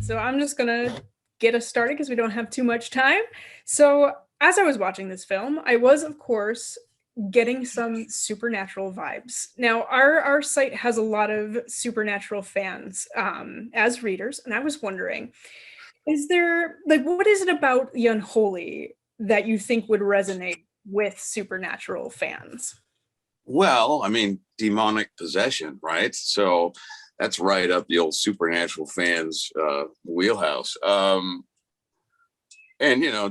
So I'm just gonna get us started because we don't have too much time. So as I was watching this film, I was, of course, getting some supernatural vibes. Now, our site has a lot of supernatural fans as readers, and I was wondering, is there like what is it about the unholy that you think would resonate with supernatural fans? Well, I mean, demonic possession, right? So that's right up the old supernatural fans' wheelhouse. And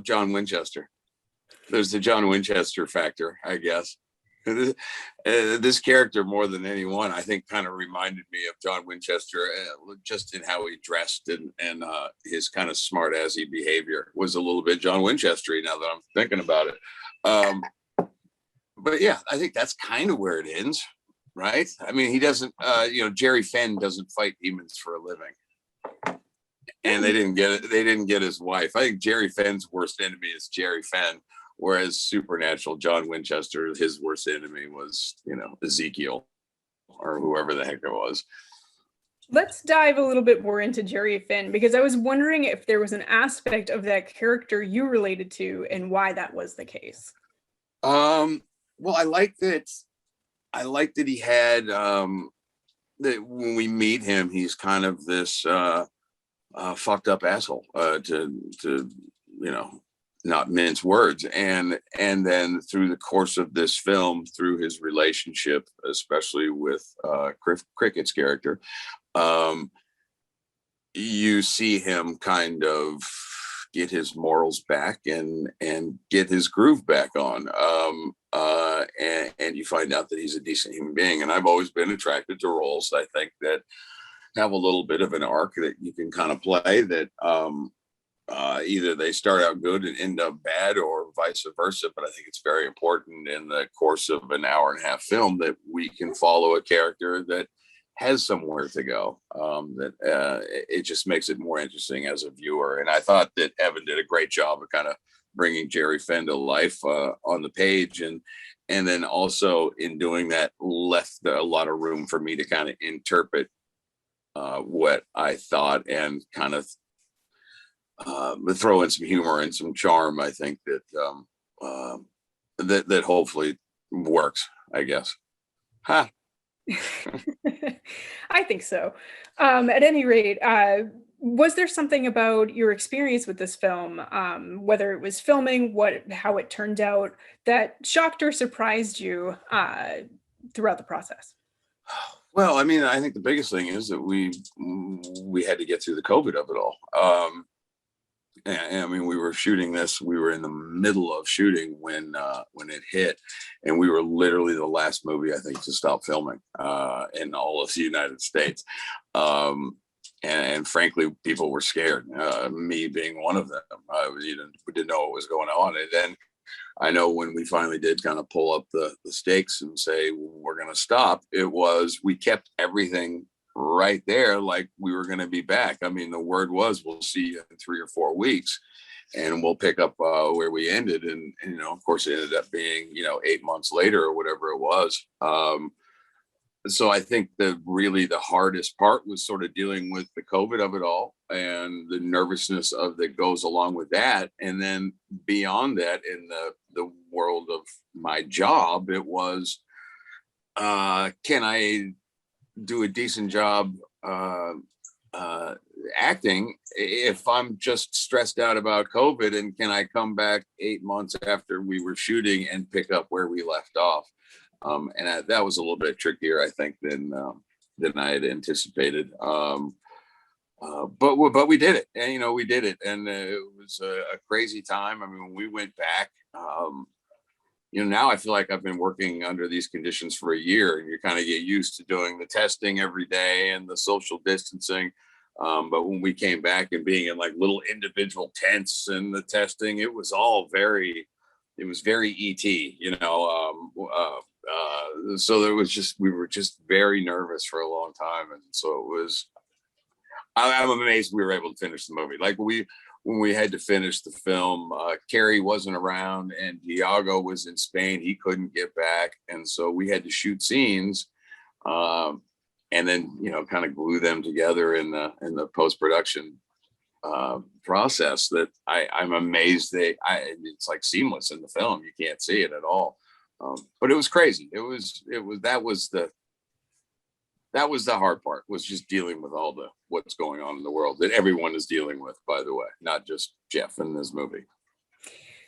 John Winchester. There's the John Winchester factor, I guess. This character, more than anyone, I think, kind of reminded me of John Winchester, just in how he dressed and his kind of smart-assy behavior was a little bit John Winchester-y now that I'm thinking about it. But yeah, I think that's kind of where it ends, right? I mean, he doesn't, Gerry Fenn doesn't fight demons for a living, and they didn't get it. They didn't get his wife. I think Gerry Fenn's worst enemy is Gerry Fenn, whereas Supernatural John Winchester, his worst enemy was, Ezekiel or whoever the heck it was. Let's dive a little bit more into Gerry Fenn because I was wondering if there was an aspect of that character you related to and why that was the case. Well, I like that. I like that he had that when we meet him, he's kind of this fucked up asshole. To not mince words, and then through the course of this film, through his relationship, especially with Cricket's character, you see him kind of get his morals back and get his groove back on. And you find out that he's a decent human being. And I've always been attracted to roles, I think, that have a little bit of an arc that you can kind of play, that either they start out good and end up bad or vice versa. But I think it's very important in the course of an hour and a half film that we can follow a character that has somewhere to go. It just makes it more interesting as a viewer. And I thought that Evan did a great job of kind of bringing Gerry Fenn to life on the page, and then also in doing that left a lot of room for me to kind of interpret what I thought and kind of throw in some humor and some charm. I think that that hopefully works, I guess. Ha. I think so. At any rate, was there something about your experience with this film, whether it was filming, how it turned out, that shocked or surprised you throughout the process? Well, I mean, I think the biggest thing is that we had to get through the COVID of it all. And I mean, we were shooting this. We were in the middle of shooting when it hit, and we were literally the last movie, I think, to stop filming in all of the United States. And frankly, people were scared. Me being one of them. We didn't know what was going on, and then I know when we finally did kind of pull up the stakes and say we're going to stop, we kept everything right there, like we were going to be back. I mean, the word was, we'll see you in 3 or 4 weeks, and we'll pick up where we ended. And of course, it ended up being 8 months later or whatever it was. So I think really the hardest part was sort of dealing with the COVID of it all and the nervousness that goes along with that. And then beyond that, in the world of my job, it was, can I do a decent job acting if I'm just stressed out about COVID, and can I come back 8 months after we were shooting and pick up where we left off? And that was a little bit trickier, I think, than I had anticipated. But we did it, and we did it, and it was a crazy time. I mean, when we went back, now I feel like I've been working under these conditions for a year, and you kind of get used to doing the testing every day and the social distancing. But when we came back and being in like little individual tents and the testing, it was very ET, so we were just very nervous for a long time. And so it was, I'm amazed we were able to finish the movie. Like when we had to finish the film, Carrie wasn't around and Diego was in Spain. He couldn't get back. And so we had to shoot scenes and then, kind of glue them together in the post-production process that I'm amazed it's like seamless in the film. You can't see it at all. But it was crazy. That was the hard part, was just dealing with all the what's going on in the world that everyone is dealing with, by the way, not just Jeff in this movie.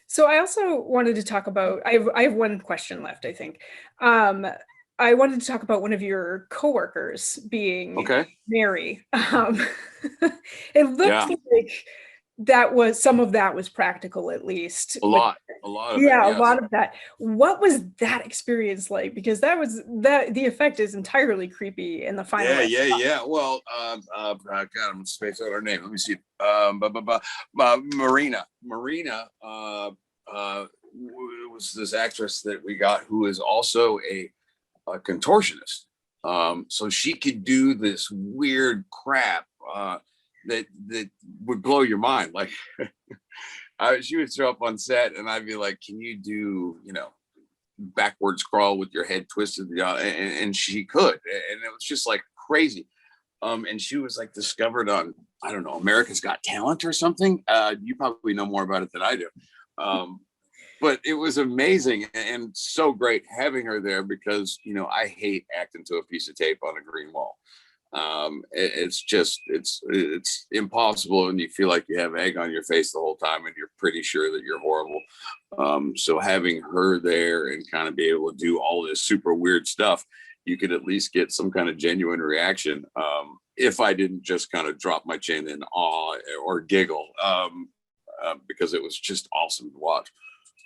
So I also wanted to talk about, I have one question left, I think. I wanted to talk about one of your coworkers being Okay. Mary. It looked Yeah. like some of that was practical, at least. A lot of Yeah, it, a yes. lot of that. What was that experience like? Because the effect is entirely creepy in the final. Yeah. Well, God, I'm gonna space out her name. Let me see. Marina was this actress that we got, who is also a contortionist. So she could do this weird crap that would blow your mind. Like, she would show up on set, and I'd be like, "Can you do, backwards crawl with your head twisted?" And she could, and it was just like crazy. And she was like discovered on, I don't know, America's Got Talent or something. You probably know more about it than I do. But it was amazing and so great having her there, because, I hate acting to a piece of tape on a green wall. It's impossible, and you feel like you have egg on your face the whole time, and you're pretty sure that you're horrible. So having her there and kind of be able to do all this super weird stuff, you could at least get some kind of genuine reaction. If I didn't just kind of drop my chin in awe or giggle, because it was just awesome to watch.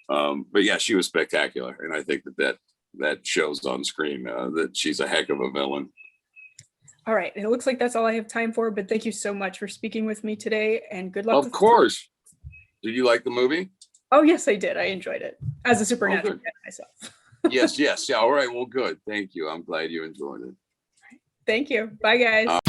But yeah, she was spectacular, and I think that shows on screen that she's a heck of a villain. All right, and it looks like that's all I have time for, but thank you so much for speaking with me today, and good luck. Of course. Did you like the movie? Oh, yes, I did. I enjoyed it as a supernatural fan myself. Yes. Yeah, all right. Well, good. Thank you. I'm glad you enjoyed it. Thank you. Bye, guys.